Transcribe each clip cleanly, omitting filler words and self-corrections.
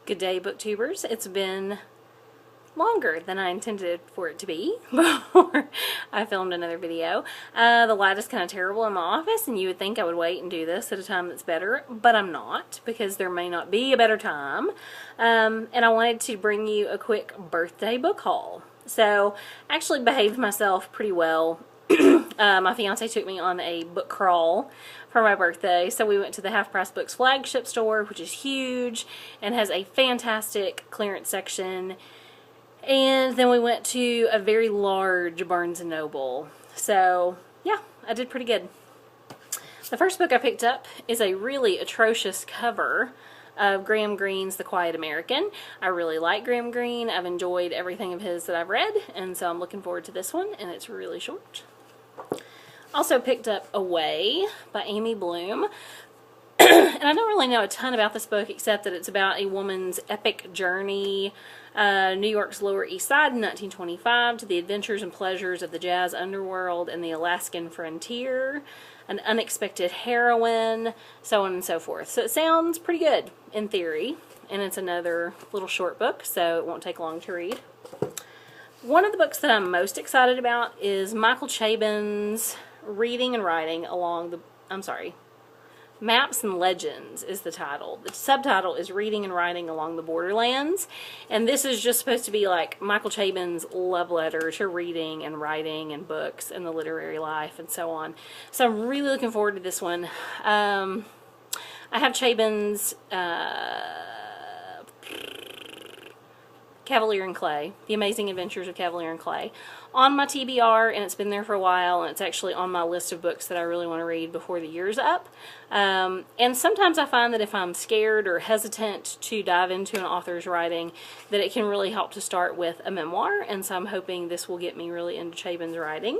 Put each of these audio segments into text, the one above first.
Good day, booktubers. It's been longer than I intended for it to be before I filmed another video. The light is kind of terrible in my office, and you would think I would wait and do this at a time that's better, but I'm not, because there may not be a better time. And I wanted to bring you a quick birthday book haul. So I actually behaved myself pretty well. My fiance took me on a book crawl for my birthday, so we went to the Half Price Books flagship store, which is huge and has a fantastic clearance section, and then we went to a very large Barnes & Noble. So yeah, I did pretty good. The first book I picked up is a really atrocious cover of Graham Greene's The Quiet American. I really like Graham Greene. I've enjoyed everything of his that I've read, and so I'm looking forward to this one, and it's really short. Also picked up Away by Amy Bloom. And I don't really know a ton about this book except that it's about a woman's epic journey, New York's Lower East Side in 1925, to the adventures and pleasures of the jazz underworld and the Alaskan frontier, an unexpected heroine, so on and so forth. So it sounds pretty good in theory, and it's another little short book, so it won't take long to read. One of the books that I'm most excited about is Michael Chabon's Reading and Writing Along the, Maps and Legends is the title. The subtitle is Reading and Writing Along the Borderlands, and this is just supposed to be like Michael Chabon's love letter to reading and writing and books and the literary life and so on. So I'm really looking forward to this one. I have Chabon's Cavalier and Clay, The Amazing Adventures of Cavalier and Clay, on my TBR, and it's been there for a while, and it's actually on my list of books that I really want to read before the year's up. And sometimes I find that if I'm scared or hesitant to dive into an author's writing, that it can really help to start with a memoir, and so I'm hoping this will get me really into Chabon's writing.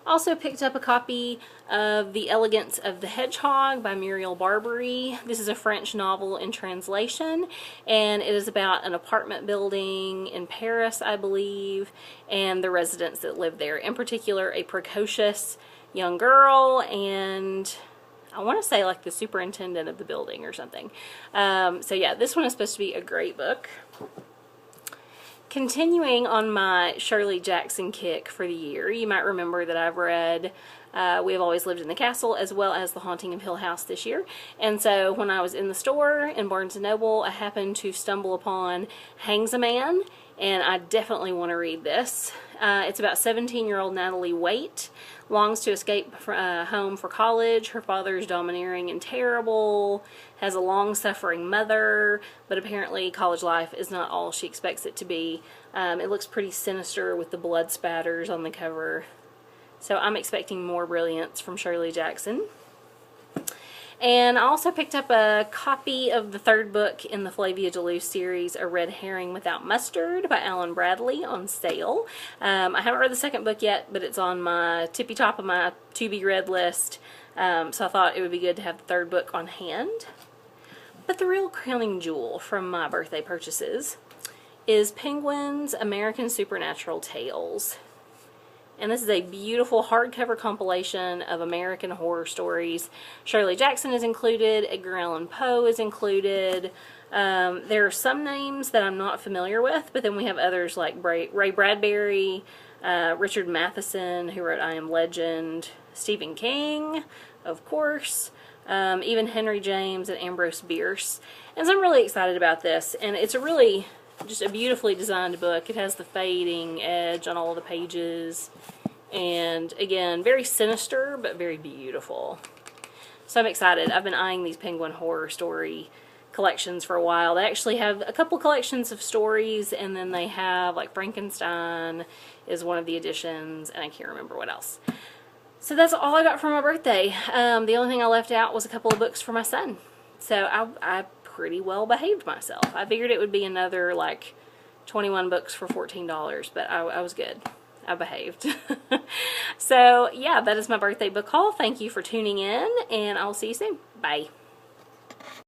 Also picked up a copy of The Elegance of the Hedgehog by Muriel Barbary. This is a French novel in translation, and it is about an apartment building in Paris, I believe, and the residents that live there. In particular, a precocious young girl, and I want to say like the superintendent of the building or something. So yeah, this one is supposed to be a great book. Continuing on my Shirley Jackson kick for the year, you might remember that I've read We Have Always Lived in the Castle as well as The Haunting of Hill House this year. And so when I was in the store in Barnes & Noble, I happened to stumble upon Hangs a Man, and I definitely want to read this. It's about 17-year-old Natalie Waite. Longs to escape home for college. Her father is domineering and terrible, has a long-suffering mother, but apparently college life is not all she expects it to be. It looks pretty sinister with the blood spatters on the cover. So I'm expecting more brilliance from Shirley Jackson. And I also picked up a copy of the third book in the Flavia de Luce series, A Red Herring Without Mustard by Alan Bradley, on sale. I haven't read the second book yet, but it's on my tippy top of my to-be-read list, so I thought it would be good to have the third book on hand. But the real crowning jewel from my birthday purchases is Penguin's American Supernatural Tales. And this is a beautiful hardcover compilation of American horror stories. Shirley Jackson is included. Edgar Allan Poe is included. There are some names that I'm not familiar with, but then we have others like Ray Bradbury, Richard Matheson, who wrote I Am Legend, Stephen King, of course, even Henry James and Ambrose Bierce. And so I'm really excited about this. And it's a really just a beautifully designed book. It has the fading edge on all the pages, and again, very sinister but very beautiful. So I'm excited. I've been eyeing these Penguin horror story collections for a while. They actually have a couple collections of stories, and then they have like Frankenstein is one of the editions, and I can't remember what else. So that's all I got for my birthday. The only thing I left out was a couple of books for my son. So I pretty well behaved myself. I figured it would be another like 21 books for $14, but I was good. I behaved. So yeah, that is my birthday book haul. Thank you for tuning in, and I'll see you soon. Bye.